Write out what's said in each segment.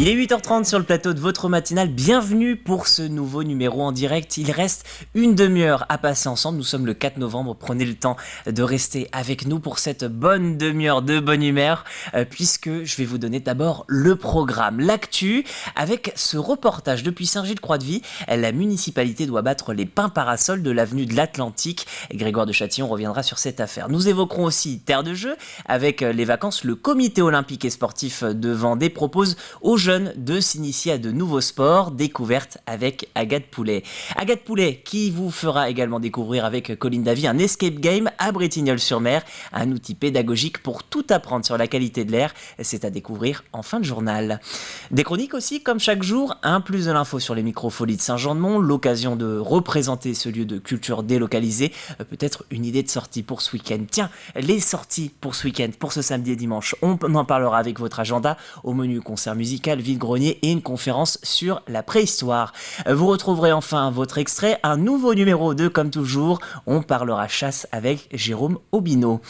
Il est 8h30 sur le plateau de votre matinale. Bienvenue pour ce nouveau numéro en direct. Il reste une demi-heure à passer ensemble. Nous sommes le 4 novembre. Prenez le temps de rester avec nous pour cette bonne demi-heure de bonne humeur, puisque je vais vous donner d'abord le programme, l'actu, avec ce reportage depuis Saint-Gilles-Croix-de-Vie. La municipalité doit battre les pins parasols de l'avenue de l'Atlantique. Grégoire de Châtillon reviendra sur cette affaire. Nous évoquerons aussi Terre de Jeux. Avec les vacances, le comité olympique et sportif de Vendée propose aux jeunes de s'initier à de nouveaux sports. Découverte avec Agathe Poulet. Agathe Poulet qui vous fera également découvrir avec Colline Davy un escape game à Bretignolles-sur-Mer, un outil pédagogique pour tout apprendre sur la qualité de l'air. C'est à découvrir en fin de journal. Des chroniques aussi, comme chaque jour, un plus de l'info sur les microfolies de Saint-Jean-de-Mont, l'occasion de représenter ce lieu de culture délocalisé, peut-être une idée de sortie pour ce week-end. Tiens, les sorties pour ce week-end, pour ce samedi et dimanche, on en parlera avec votre agenda. Au menu, concert musical, vide-grenier et une conférence sur la préhistoire. Vous retrouverez enfin votre extrait, un nouveau numéro de Comme toujours, on parlera chasse avec Jérôme Aubineau.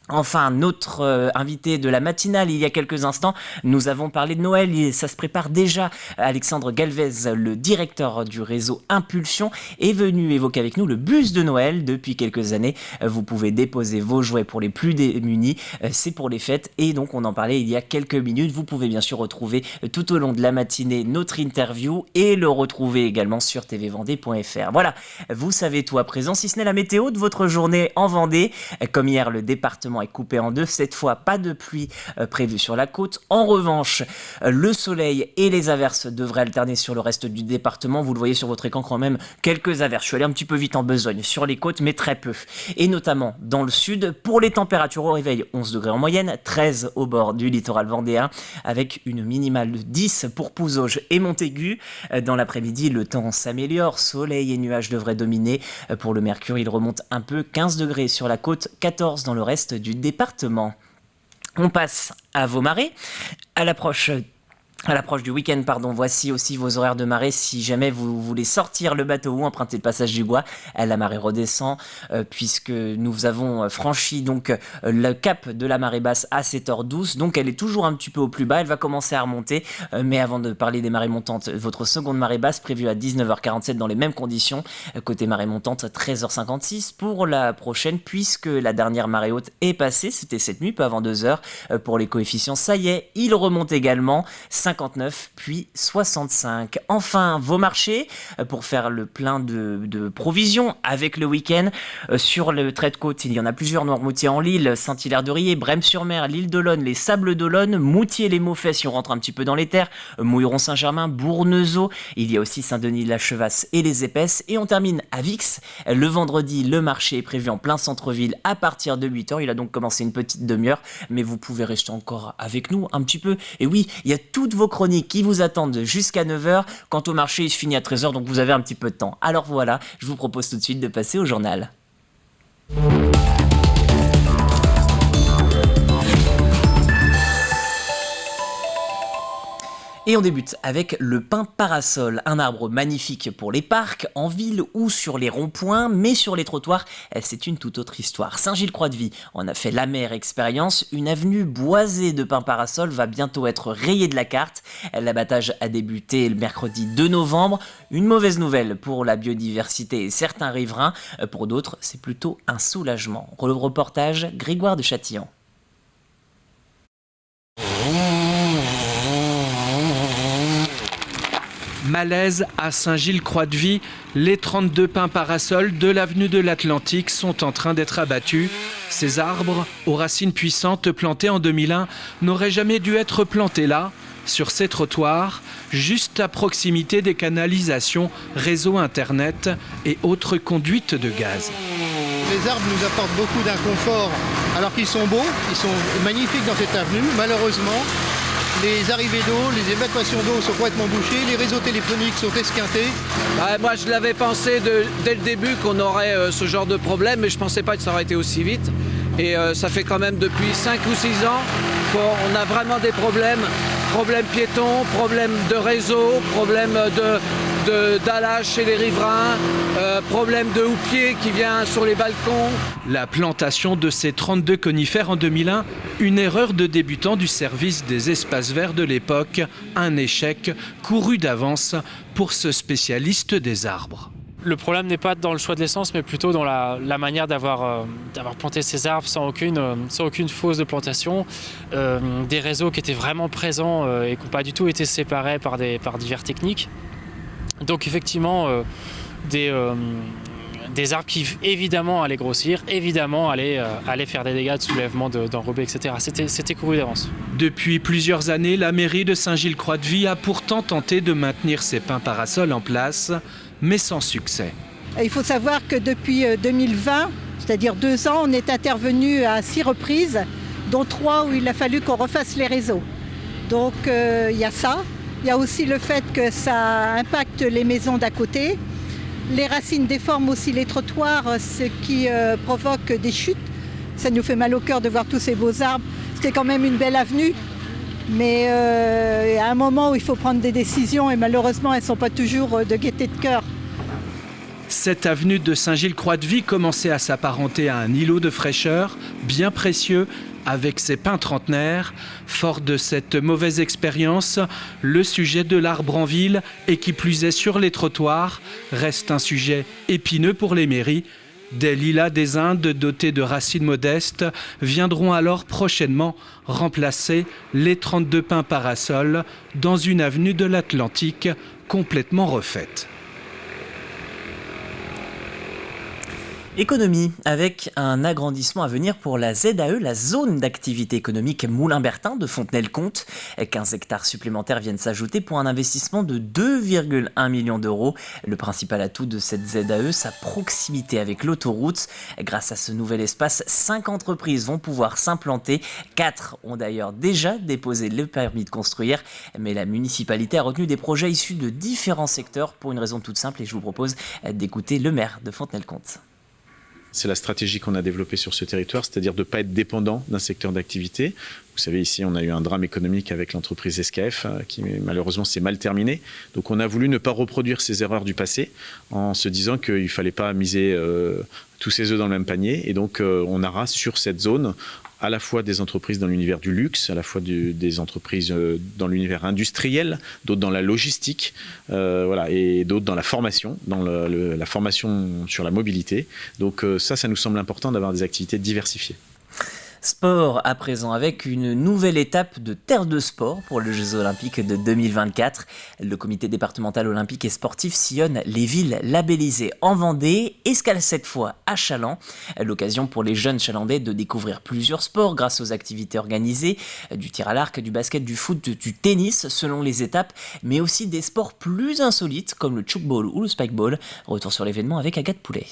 Enfin, notre invité de la matinale, il y a quelques instants, nous avons parlé de Noël et ça se prépare déjà. Alexandre Galvez, le directeur du réseau Impulsion, est venu évoquer avec nous le bus de Noël. Depuis quelques années, vous pouvez déposer vos jouets pour les plus démunis, c'est pour les fêtes et donc on en parlait il y a quelques minutes. Vous pouvez bien sûr retrouver tout au long de la matinée notre interview et le retrouver également sur tvvendée.fr. Voilà, vous savez tout à présent, si ce n'est la météo de votre journée en Vendée. Comme hier, le département est coupé en deux, cette fois pas de pluie prévue sur la côte. En revanche, le soleil et les averses devraient alterner sur le reste du département. Vous le voyez sur votre écran quand même, quelques averses. Je suis allé un petit peu vite en besogne sur les côtes, mais très peu. Et notamment dans le sud, pour les températures au réveil, 11 degrés en moyenne, 13 au bord du littoral vendéen, avec une minimale de 10 pour Pouzauges et Montaigu. Dans l'après-midi, le temps s'améliore, soleil et nuages devraient dominer. Pour le mercure, il remonte un peu, 15 degrés sur la côte, 14 dans le reste du département. On passe à vos marées. À l'approche du week-end, voici aussi vos horaires de marée. Si jamais vous voulez sortir le bateau ou emprunter le passage du Gois, la marée redescend puisque nous avons franchi donc le cap de la marée basse à 7h12. Donc elle est toujours un petit peu au plus bas, elle va commencer à remonter. Mais avant de parler des marées montantes, votre seconde marée basse prévue à 19h47 dans les mêmes conditions. Côté marée montante, 13h56 pour la prochaine puisque la dernière marée haute est passée. C'était cette nuit, peu avant 2h. Pour les coefficients, ça y est, il remonte également. 59 puis 65. Enfin, vos marchés pour faire le plein de provisions avec le week-end. Sur le trait de côte, il y en a plusieurs: Noirmoutier-en-l'Île, Saint-Hilaire-de-Riez, Brême-sur-Mer, l'île d'Olonne, les Sables d'Olonne, Moutier-les-Maufais si on rentre un petit peu dans les terres, Mouilleron-Saint-Germain, Bournezeau. Il y a aussi Saint-Denis-la-Chevasse et les Épaisses. Et on termine à Vix. Le vendredi, le marché est prévu en plein centre-ville à partir de 8h. Il a donc commencé une petite demi-heure, mais vous pouvez rester encore avec nous un petit peu. Et oui, il y a toutes vos chroniques qui vous attendent jusqu'à 9h. Quant au marché, il se finit à 13h, donc vous avez un petit peu de temps. Alors voilà, je vous propose tout de suite de passer au journal. Et on débute avec le pin parasol, un arbre magnifique pour les parcs, en ville ou sur les ronds-points, mais sur les trottoirs, c'est une toute autre histoire. Saint-Gilles-Croix-de-Vie en a fait l'amère expérience, une avenue boisée de pins parasols va bientôt être rayée de la carte. L'abattage a débuté le mercredi 2 novembre, une mauvaise nouvelle pour la biodiversité et certains riverains, pour d'autres c'est plutôt un soulagement. Le reportage, Grégoire de Châtillon. Malaise à Saint-Gilles-Croix-de-Vie, les 32 pins parasols de l'avenue de l'Atlantique sont en train d'être abattus. Ces arbres, aux racines puissantes plantés en 2001, n'auraient jamais dû être plantés là, sur ces trottoirs, juste à proximité des canalisations, réseaux internet et autres conduites de gaz. Les arbres nous apportent beaucoup d'inconfort alors qu'ils sont beaux, ils sont magnifiques dans cette avenue. Malheureusement, les arrivées d'eau, les évacuations d'eau sont complètement bouchées, les réseaux téléphoniques sont esquintés. Moi je l'avais pensé dès le début qu'on aurait ce genre de problème, mais je ne pensais pas que ça aurait été aussi vite. Et ça fait quand même depuis 5 ou 6 ans qu'on a vraiment des problèmes piétons, problèmes de réseau, problèmes d'allage chez les riverains, problème de houppier qui vient sur les balcons. La plantation de ces 32 conifères en 2001, une erreur de débutant du service des espaces verts de l'époque, un échec couru d'avance pour ce spécialiste des arbres. Le problème n'est pas dans le choix de l'essence, mais plutôt dans la manière d'avoir planté ces arbres sans aucune fausse de plantation. Des réseaux qui étaient vraiment présents et qui n'ont pas du tout été séparés par divers techniques. Donc effectivement, des arbres qui évidemment allaient grossir, évidemment allaient faire des dégâts de soulèvement, d'enrobés, etc. C'était couru d'avance. Depuis plusieurs années, la mairie de Saint-Gilles-Croix-de-Vie a pourtant tenté de maintenir ces pins parasols en place, mais sans succès. Il faut savoir que depuis 2020, c'est-à-dire 2 ans, on est intervenu à 6 reprises, dont 3 où il a fallu qu'on refasse les réseaux. Donc il y a ça. Il y a aussi le fait que ça impacte les maisons d'à côté. Les racines déforment aussi les trottoirs, ce qui provoque des chutes. Ça nous fait mal au cœur de voir tous ces beaux arbres. C'est quand même une belle avenue. Mais à un moment où il faut prendre des décisions et malheureusement elles ne sont pas toujours de gaieté de cœur. Cette avenue de Saint-Gilles-Croix-de-Vie commençait à s'apparenter à un îlot de fraîcheur bien précieux avec ses pins trentenaires. Fort de cette mauvaise expérience, le sujet de l'arbre en ville et qui plus est sur les trottoirs reste un sujet épineux pour les mairies. Des lilas des Indes dotés de racines modestes viendront alors prochainement remplacer les 32 pins parasols dans une avenue de l'Atlantique complètement refaite. Économie, avec un agrandissement à venir pour la ZAE, la zone d'activité économique Moulin-Bertin de Fontenay-le-Comte. 15 hectares supplémentaires viennent s'ajouter pour un investissement de 2,1 millions d'euros. Le principal atout de cette ZAE, sa proximité avec l'autoroute. Grâce à ce nouvel espace, 5 entreprises vont pouvoir s'implanter. 4 ont d'ailleurs déjà déposé le permis de construire. Mais la municipalité a retenu des projets issus de différents secteurs pour une raison toute simple et je vous propose d'écouter le maire de Fontenay-le-Comte. C'est la stratégie qu'on a développée sur ce territoire, c'est-à-dire de ne pas être dépendant d'un secteur d'activité. Vous savez, ici, on a eu un drame économique avec l'entreprise SKF qui malheureusement s'est mal terminé. Donc on a voulu ne pas reproduire ces erreurs du passé en se disant qu'il ne fallait pas miser tous ses œufs dans le même panier. Et donc on aura sur cette zone à la fois des entreprises dans l'univers du luxe, à la fois des entreprises dans l'univers industriel, d'autres dans la logistique, et d'autres dans la formation, dans la formation sur la mobilité. Donc ça nous semble important d'avoir des activités diversifiées. Sport à présent avec une nouvelle étape de terre de sport pour les Jeux Olympiques de 2024. Le comité départemental olympique et sportif sillonne les villes labellisées en Vendée, escale cette fois à Chaland. L'occasion pour les jeunes chalandais de découvrir plusieurs sports grâce aux activités organisées, du tir à l'arc, du basket, du foot, du tennis selon les étapes, mais aussi des sports plus insolites comme le tchoukball ou le spikeball. Retour sur l'événement avec Agathe Poulet.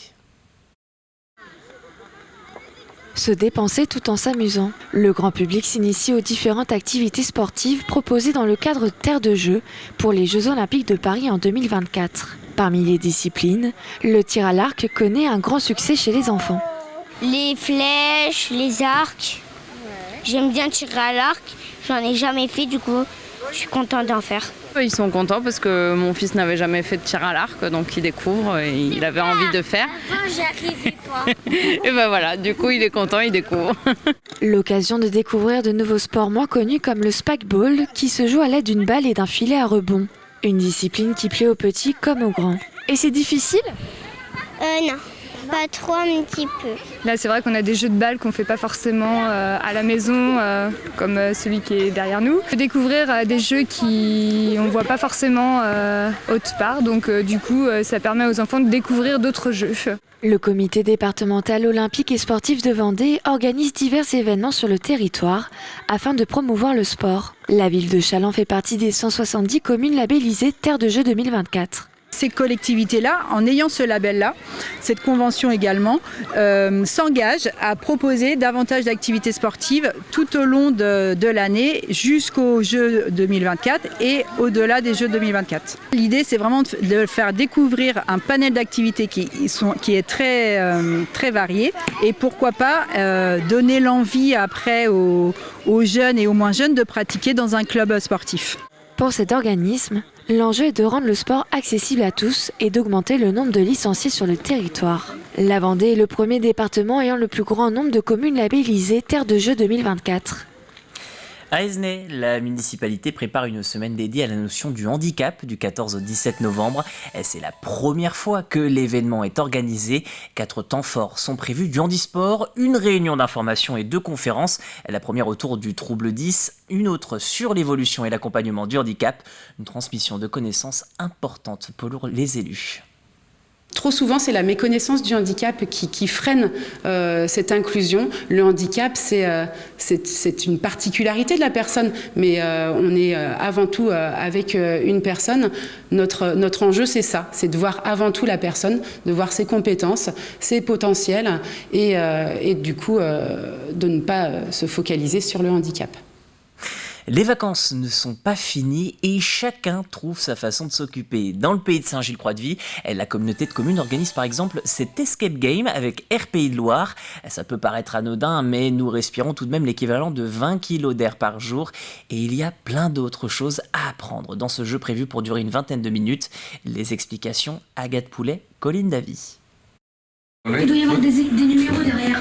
Se dépenser tout en s'amusant. Le grand public s'initie aux différentes activités sportives proposées dans le cadre de Terre de Jeux pour les Jeux Olympiques de Paris en 2024. Parmi les disciplines, le tir à l'arc connaît un grand succès chez les enfants. Les flèches, les arcs. J'aime bien tirer à l'arc. J'en ai jamais fait, du coup, je suis contente d'en faire. Ils sont contents parce que mon fils n'avait jamais fait de tir à l'arc, donc il découvre et il avait envie de faire. J'arrivais pas. Et ben voilà, du coup il est content, il découvre. L'occasion de découvrir de nouveaux sports moins connus comme le spikeball qui se joue à l'aide d'une balle et d'un filet à rebond. Une discipline qui plaît aux petits comme aux grands. Et c'est difficile ? Non. Pas trop, un petit peu. Là, c'est vrai qu'on a des jeux de balles qu'on ne fait pas forcément à la maison, comme celui qui est derrière nous. On peut découvrir des jeux qu'on ne voit pas forcément autre part, donc du coup, ça permet aux enfants de découvrir d'autres jeux. Le comité départemental olympique et sportif de Vendée organise divers événements sur le territoire afin de promouvoir le sport. La ville de Chaland fait partie des 170 communes labellisées Terre de Jeux 2024. Ces collectivités-là, en ayant ce label-là, cette convention également, s'engagent à proposer davantage d'activités sportives tout au long de l'année jusqu'aux Jeux 2024 et au-delà des Jeux 2024. L'idée, c'est vraiment de faire découvrir un panel d'activités qui est très varié et pourquoi pas donner l'envie après aux jeunes et aux moins jeunes de pratiquer dans un club sportif. Pour cet organisme, L'enjeu est de rendre le sport accessible à tous et d'augmenter le nombre de licenciés sur le territoire. La Vendée est le premier département ayant le plus grand nombre de communes labellisées Terre de Jeux 2024. À Aisnay, la municipalité prépare une semaine dédiée à la notion du handicap du 14 au 17 novembre. C'est la première fois que l'événement est organisé. 4 temps forts sont prévus du handisport, une réunion d'information et 2 conférences. La première autour du trouble 10, une autre sur l'évolution et l'accompagnement du handicap. Une transmission de connaissances importante pour les élus. Trop souvent, c'est la méconnaissance du handicap qui freine cette inclusion. Le handicap, c'est une particularité de la personne, mais on est avant tout avec une personne. Notre enjeu, c'est ça, c'est de voir avant tout la personne, de voir ses compétences, ses potentiels, et du coup, de ne pas se focaliser sur le handicap. Les vacances ne sont pas finies et chacun trouve sa façon de s'occuper. Dans le pays de Saint-Gilles-Croix-de-Vie, la communauté de communes organise par exemple cet escape game avec RPI de Loire. Ça peut paraître anodin, mais nous respirons tout de même l'équivalent de 20 kg d'air par jour. Et il y a plein d'autres choses à apprendre dans ce jeu prévu pour durer une vingtaine de minutes. Les explications, Agathe Poulet, Colline Davy. Il doit y avoir des numéros derrière.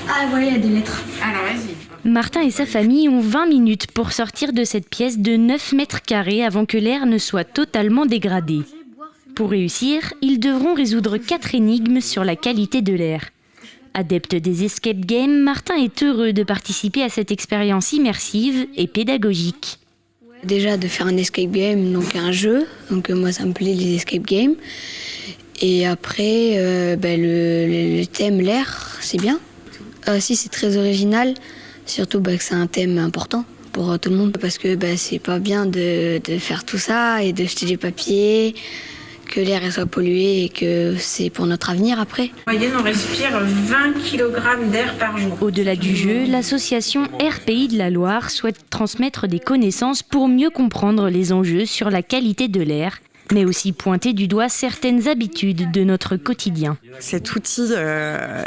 Ah voilà, il y a des lettres. Alors vas-y. Martin et sa famille ont 20 minutes pour sortir de cette pièce de 9 mètres carrés avant que l'air ne soit totalement dégradé. Pour réussir, ils devront résoudre 4 énigmes sur la qualité de l'air. Adepte des escape games, Martin est heureux de participer à cette expérience immersive et pédagogique. Déjà de faire un escape game, donc un jeu, donc moi ça me plaît les escape games. Et après, le thème l'air, c'est bien. Si c'est très original. Surtout que c'est un thème important pour tout le monde parce que c'est pas bien de faire tout ça et de jeter des papiers, que l'air soit pollué et que c'est pour notre avenir après. En moyenne, on respire 20 kg d'air par jour. Au-delà du jeu, l'association RPI de la Loire souhaite transmettre des connaissances pour mieux comprendre les enjeux sur la qualité de l'air, mais aussi pointer du doigt certaines habitudes de notre quotidien. Cet outil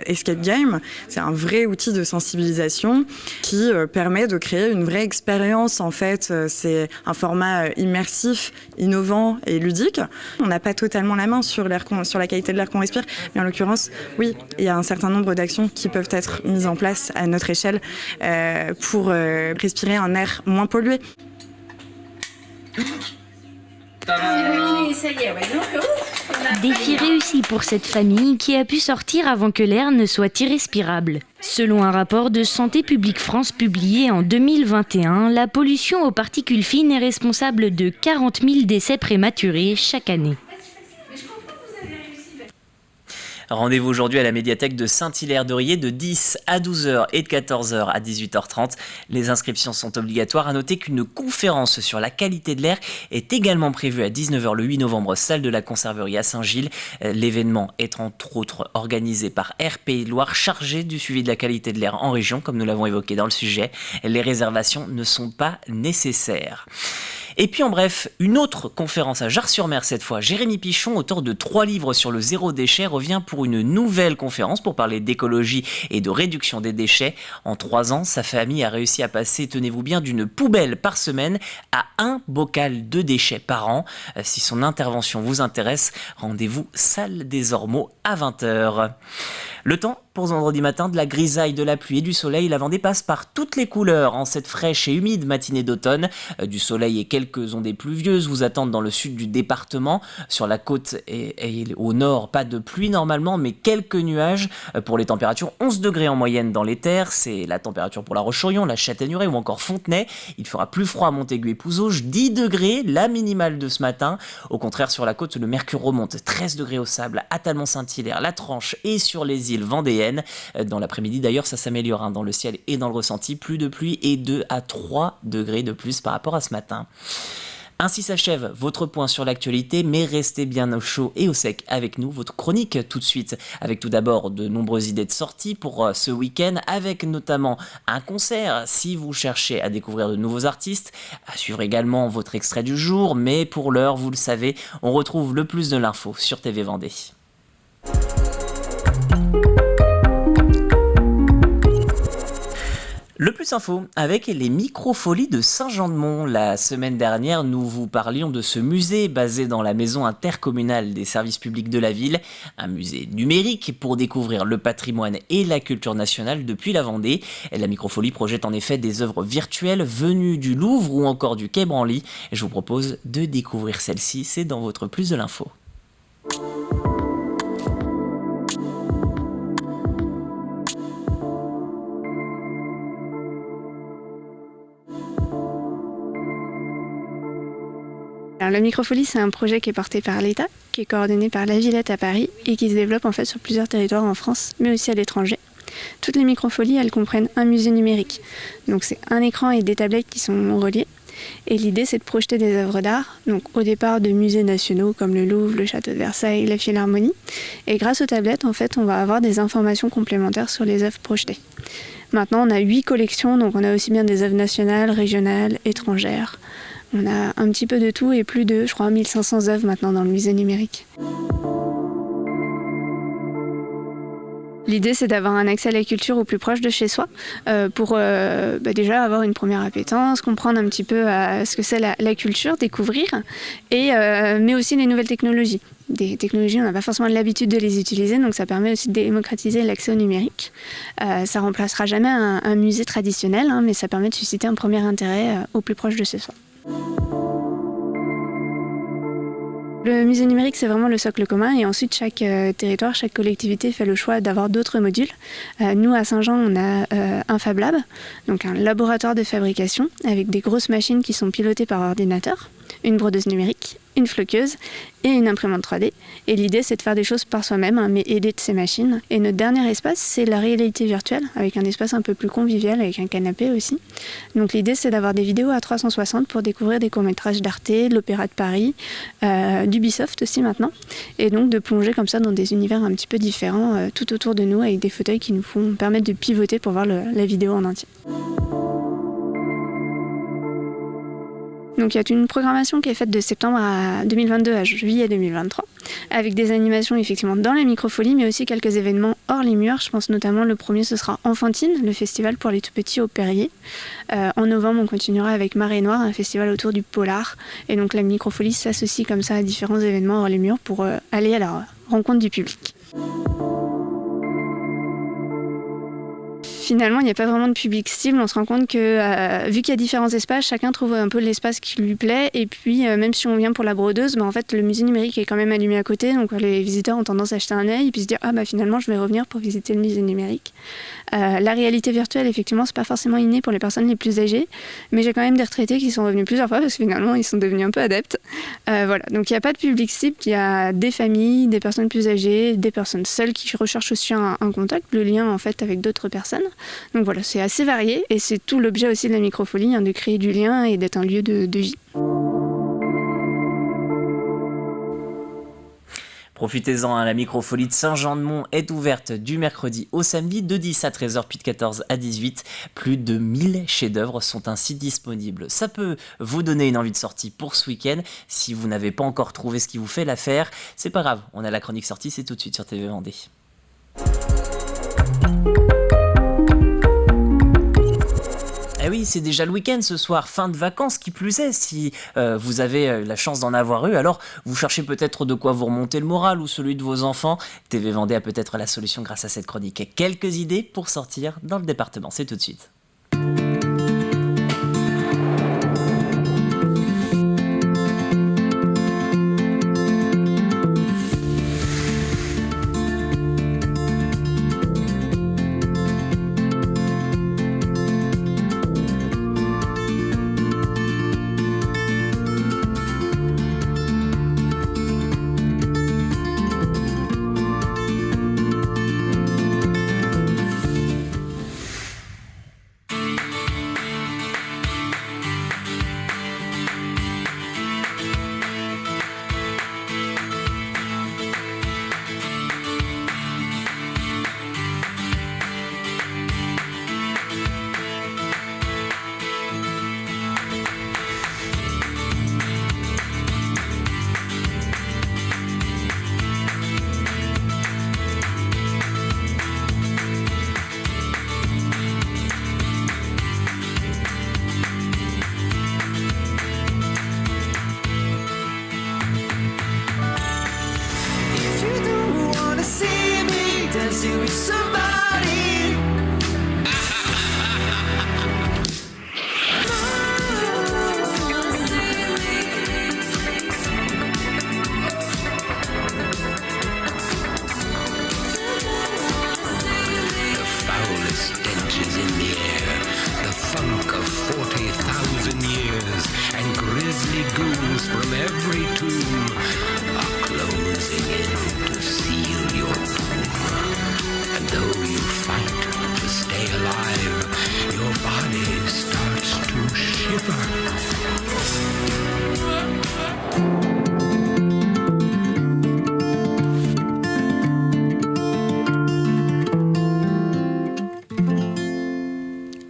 Escape Game, c'est un vrai outil de sensibilisation qui permet de créer une vraie expérience. En fait, c'est un format immersif, innovant et ludique. On n'a pas totalement la main sur la qualité de l'air qu'on respire, mais en l'occurrence, oui, il y a un certain nombre d'actions qui peuvent être mises en place à notre échelle pour respirer un air moins pollué. Défi réussi pour cette famille qui a pu sortir avant que l'air ne soit irrespirable. Selon un rapport de Santé publique France publié en 2021, la pollution aux particules fines est responsable de 40 000 décès prématurés chaque année. Rendez-vous aujourd'hui à la médiathèque de Saint-Hilaire-d'Orier de 10 à 12h et de 14h à 18h30. Les inscriptions sont obligatoires. À noter qu'une conférence sur la qualité de l'air est également prévue à 19h le 8 novembre, salle de la Conserverie à Saint-Gilles. L'événement est entre autres organisé par RPI Loire, chargé du suivi de la qualité de l'air en région, comme nous l'avons évoqué dans le sujet. Les réservations ne sont pas nécessaires. Et puis en bref, une autre conférence à Jars-sur-Mer cette fois. Jérémy Pichon, auteur de 3 livres sur le zéro déchet, revient pour une nouvelle conférence pour parler d'écologie et de réduction des déchets. En 3 ans, sa famille a réussi à passer, tenez-vous bien, d'une poubelle par semaine à 1 bocal de déchets par an. Si son intervention vous intéresse, rendez-vous salle des Ormeaux à 20h. Le temps pour ce vendredi matin, de la grisaille, de la pluie et du soleil. La Vendée passe par toutes les couleurs en cette fraîche et humide matinée d'automne. Du soleil et quelques ondées pluvieuses vous attendent dans le sud du département. Sur la côte et au nord, pas de pluie normalement, mais quelques nuages. Pour les températures, 11 degrés en moyenne dans les terres. C'est la température pour La Roche-sur-Yon, la Châtaigneraie ou encore Fontenay. Il fera plus froid à Montaigu et Pouzauges, 10 degrés, la minimale de ce matin. Au contraire, sur la côte, le mercure remonte, 13 degrés au Sable, à Talmont-Saint-Hilaire, la Tranche et sur les îles vendéennes. Dans l'après-midi d'ailleurs, ça s'améliore dans le ciel et dans le ressenti. Plus de pluie et 2 à 3 degrés de plus par rapport à ce matin. Ainsi s'achève votre point sur l'actualité, mais restez bien au chaud et au sec avec nous. Votre chronique tout de suite, avec tout d'abord de nombreuses idées de sortie pour ce week-end, avec notamment un concert si vous cherchez à découvrir de nouveaux artistes, à suivre également votre extrait du jour, mais pour l'heure, vous le savez, on retrouve le plus de l'info sur TV Vendée. Le Plus Info avec les Microfolies de Saint-Jean-de-Mont. La semaine dernière, nous vous parlions de ce musée basé dans la maison intercommunale des services publics de la ville, un musée numérique pour découvrir le patrimoine et la culture nationale depuis la Vendée. La Microfolie projette en effet des œuvres virtuelles venues du Louvre ou encore du Quai Branly. Je vous propose de découvrir celle-ci, c'est dans votre Plus de l'info. Alors, la Microfolie, c'est un projet qui est porté par l'État, qui est coordonné par la Villette à Paris et qui se développe en fait sur plusieurs territoires en France, mais aussi à l'étranger. Toutes les Microfolies, elles comprennent un musée numérique. Donc c'est un écran et des tablettes qui sont reliés. Et l'idée, c'est de projeter des œuvres d'art, donc au départ de musées nationaux comme le Louvre, le Château de Versailles, la Philharmonie. Et grâce aux tablettes, en fait, on va avoir des informations complémentaires sur les œuvres projetées. Maintenant, on a 8 collections, donc on a aussi bien des œuvres nationales, régionales, étrangères. On a un petit peu de tout et plus de, je crois, 1500 œuvres maintenant dans le musée numérique. L'idée, c'est d'avoir un accès à la culture au plus proche de chez soi pour déjà avoir une première appétence, comprendre un petit peu ce que c'est la culture, découvrir, mais aussi les nouvelles technologies. Des technologies, on n'a pas forcément l'habitude de les utiliser, donc ça permet aussi de démocratiser l'accès au numérique. Ça remplacera jamais un musée traditionnel, mais ça permet de susciter un premier intérêt au plus proche de chez soi. Le musée numérique, c'est vraiment le socle commun et ensuite chaque territoire, chaque collectivité fait le choix d'avoir d'autres modules. Nous, à Saint-Jean, on a un Fab Lab, donc un laboratoire de fabrication avec des grosses machines qui sont pilotées par ordinateur, une brodeuse numérique, une floqueuse et une imprimante 3D. Et l'idée, c'est de faire des choses par soi-même, mais aider de ces machines. Et notre dernier espace, c'est la réalité virtuelle, avec un espace un peu plus convivial, avec un canapé aussi. Donc l'idée, c'est d'avoir des vidéos à 360 pour découvrir des courts-métrages d'Arte, de l'Opéra de Paris, d'Ubisoft aussi maintenant. Et donc de plonger comme ça dans des univers un petit peu différents tout autour de nous, avec des fauteuils qui nous permettent de pivoter pour voir la vidéo en entier. Donc il y a une programmation qui est faite de septembre 2022 à juillet 2023, avec des animations effectivement dans la Microfolie, mais aussi quelques événements hors les murs. Je pense notamment le premier, ce sera Enfantine, le festival pour les tout-petits au Perrier. En novembre, on continuera avec Marée Noire, un festival autour du polar. Et donc la Microfolie s'associe comme ça à différents événements hors les murs pour aller à la rencontre du public. Finalement, il n'y a pas vraiment de public cible. On se rend compte que, vu qu'il y a différents espaces, chacun trouve un peu l'espace qui lui plaît. Et puis, même si on vient pour la brodeuse, en fait, le musée numérique est quand même allumé à côté. Donc, les visiteurs ont tendance à jeter un œil et puis se dire « Ah, finalement, je vais revenir pour visiter le musée numérique ». La réalité virtuelle, effectivement, c'est pas forcément inné pour les personnes les plus âgées. Mais j'ai quand même des retraités qui sont revenus plusieurs fois parce que finalement, ils sont devenus un peu adeptes. Voilà. Donc, il n'y a pas de public cible. Il y a des familles, des personnes plus âgées, des personnes seules qui recherchent aussi un contact, le lien, en fait, avec d'autres personnes. Donc voilà, c'est assez varié et c'est tout l'objet aussi de la Microfolie, de créer du lien et d'être un lieu de vie. Profitez-en, la Microfolie de Saint-Jean-de-Mont est ouverte du mercredi au samedi de 10 à 13h puis de 14 à 18. Plus de 1000 chefs-d'œuvre sont ainsi disponibles. Ça peut vous donner une envie de sortie pour ce week-end. Si vous n'avez pas encore trouvé ce qui vous fait l'affaire, c'est pas grave, on a la chronique sortie, c'est tout de suite sur TV Vendée. Eh oui, c'est déjà le week-end ce soir, fin de vacances, qui plus est, si vous avez la chance d'en avoir eu, alors vous cherchez peut-être de quoi vous remonter le moral ou celui de vos enfants. TV Vendée a peut-être la solution grâce à cette chronique. Quelques idées pour sortir dans le département, c'est tout de suite.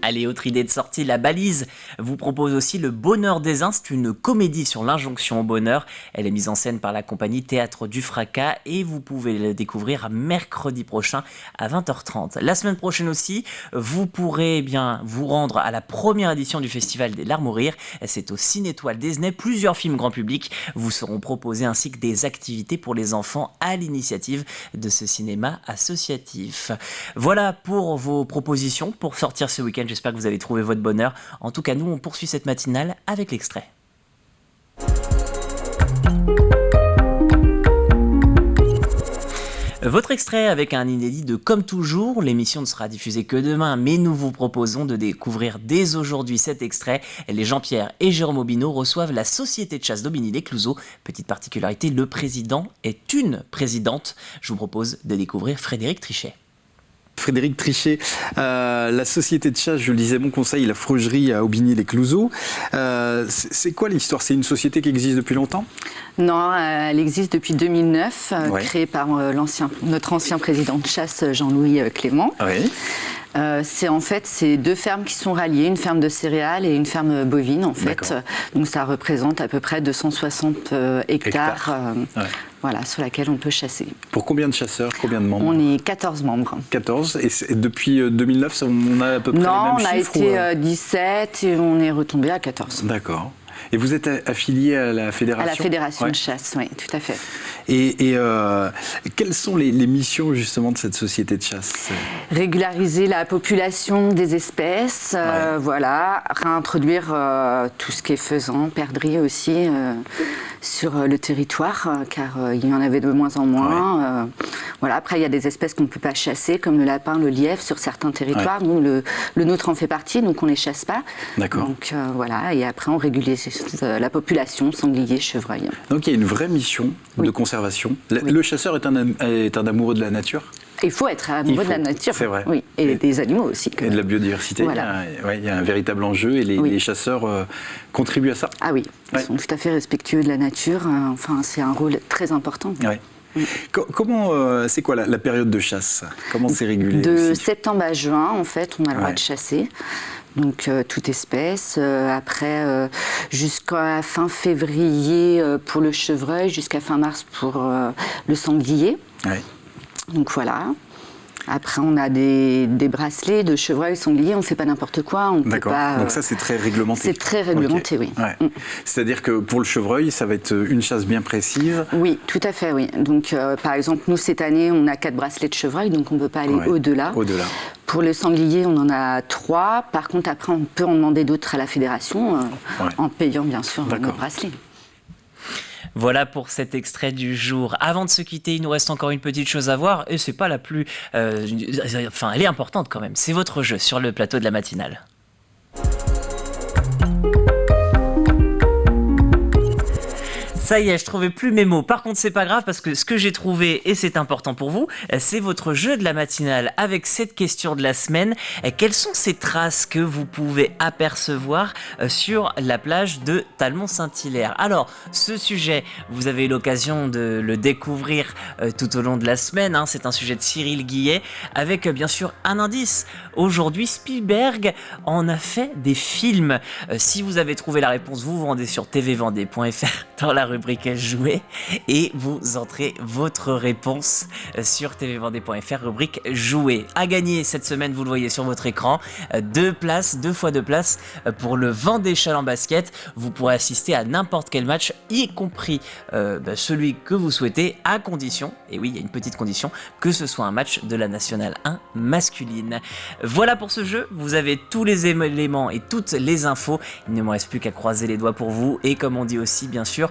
Allez, autre idée de sortie, La Balise vous propose aussi Le Bonheur des uns. C'est une comédie sur l'injonction au bonheur. Elle est mise en scène par la compagnie Théâtre du Fracas et vous pouvez le découvrir mercredi prochain à 20h30. La semaine prochaine aussi, vous pourrez vous rendre à la première édition du Festival des Larmes au Rire. C'est au Ciné-Étoile d'Esnay. Plusieurs films grand public vous seront proposés ainsi que des activités pour les enfants à l'initiative de ce cinéma associatif. Voilà pour vos propositions pour sortir ce week-end. J'espère que vous avez trouvé votre bonheur. En tout cas, nous, on poursuit cette matinale avec l'extrait. Votre extrait avec un inédit de Comme toujours. L'émission ne sera diffusée que demain, mais nous vous proposons de découvrir dès aujourd'hui cet extrait. Les Jean-Pierre et Jérôme Aubineau reçoivent la société de chasse d'Aubigny-les-Clouseaux. Petite particularité, le président est une présidente. Je vous propose de découvrir Frédéric Trichet. Frédéric Trichet, la société de chasse, je le disais, mon conseil, la Frogerie à Aubigny-les-Clouseaux. C'est quoi l'histoire? C'est une société qui existe depuis longtemps? Non, elle existe depuis 2009, créée par notre ancien président de chasse, Jean-Louis Clément. Oui. C'est deux fermes qui sont ralliées, une ferme de céréales et une ferme bovine en fait. Donc ça représente à peu près 260 hectares. Voilà, sur laquelle on peut chasser. Pour combien de chasseurs, combien de membres? On est 14 membres. 14, et depuis 2009, on a à peu près les mêmes chiffres? Non, on a été 17 et on est retombé à 14. D'accord. Et vous êtes affilié à la fédération? À la fédération de chasse, oui, tout à fait. Et quelles sont les missions justement de cette société de chasse? Régulariser la population des espèces, réintroduire tout ce qui est faisan, perdrix aussi sur le territoire, car il y en avait de moins en moins. Après, il y a des espèces qu'on ne peut pas chasser, comme le lapin, le lièvre, sur certains territoires. Nous, le nôtre en fait partie, donc on ne les chasse pas. D'accord. Donc et après, on régularise la population, sanglier, chevreuil. Donc il y a une vraie mission de conservation. Le chasseur est un amoureux de la nature? Il faut être amoureux de la nature. C'est vrai. Oui, et des animaux aussi. Et de la biodiversité. Voilà. Il y a un véritable enjeu et les chasseurs contribuent à ça. Ah oui, ils sont tout à fait respectueux de la nature. C'est un rôle très important. Ouais. Comment, c'est quoi la période de chasse? Comment c'est régulé? De septembre à juin, en fait, on a le droit de chasser. Donc, toute espèce. Après, jusqu'à fin février pour le chevreuil, jusqu'à fin mars pour le sanglier. Ouais. Donc, voilà. Après, on a des bracelets de chevreuil, sanglier, on ne fait pas n'importe quoi. D'accord, donc ça c'est très réglementé. C'est très réglementé, oui. Ouais. C'est-à-dire que pour le chevreuil, ça va être une chasse bien précise? Oui, tout à fait, oui. Donc par exemple, nous cette année, on a 4 bracelets de chevreuil, donc on ne peut pas aller au-delà. Pour le sanglier, on en a 3. Par contre, après, on peut en demander d'autres à la fédération, en payant bien sûr nos bracelets. Voilà pour cet extrait du jour. Avant de se quitter, il nous reste encore une petite chose à voir et c'est pas la plus... elle est importante quand même. C'est votre jeu sur le plateau de la matinale. Ça y est, je trouvais plus mes mots. Par contre, c'est pas grave parce que ce que j'ai trouvé, et c'est important pour vous, c'est votre jeu de la matinale avec cette question de la semaine. Quelles sont ces traces que vous pouvez apercevoir sur la plage de Talmont-Saint-Hilaire? Alors, ce sujet, vous avez eu l'occasion de le découvrir tout au long de la semaine. C'est un sujet de Cyril Guillet avec bien sûr un indice. Aujourd'hui, Spielberg en a fait des films. Si vous avez trouvé la réponse, vous vous rendez sur tvvendée.fr dans la rubrique Jouer et vous entrez votre réponse sur tvvendée.fr, rubrique Jouer. À gagner cette semaine, vous le voyez sur votre écran, 2 fois 2 places pour le Vendée Chalent Basket. Vous pourrez assister à n'importe quel match, y compris celui que vous souhaitez, à condition, et oui, il y a une petite condition, que ce soit un match de la Nationale 1 masculine. Voilà pour ce jeu, vous avez tous les éléments et toutes les infos. Il ne me reste plus qu'à croiser les doigts pour vous et comme on dit aussi, bien sûr,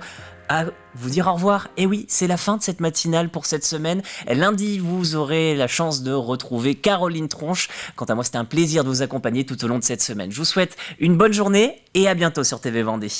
à vous dire au revoir. Et oui, c'est la fin de cette matinale pour cette semaine. Lundi, vous aurez la chance de retrouver Caroline Tronche. Quant à moi, c'était un plaisir de vous accompagner tout au long de cette semaine. Je vous souhaite une bonne journée et à bientôt sur TV Vendée.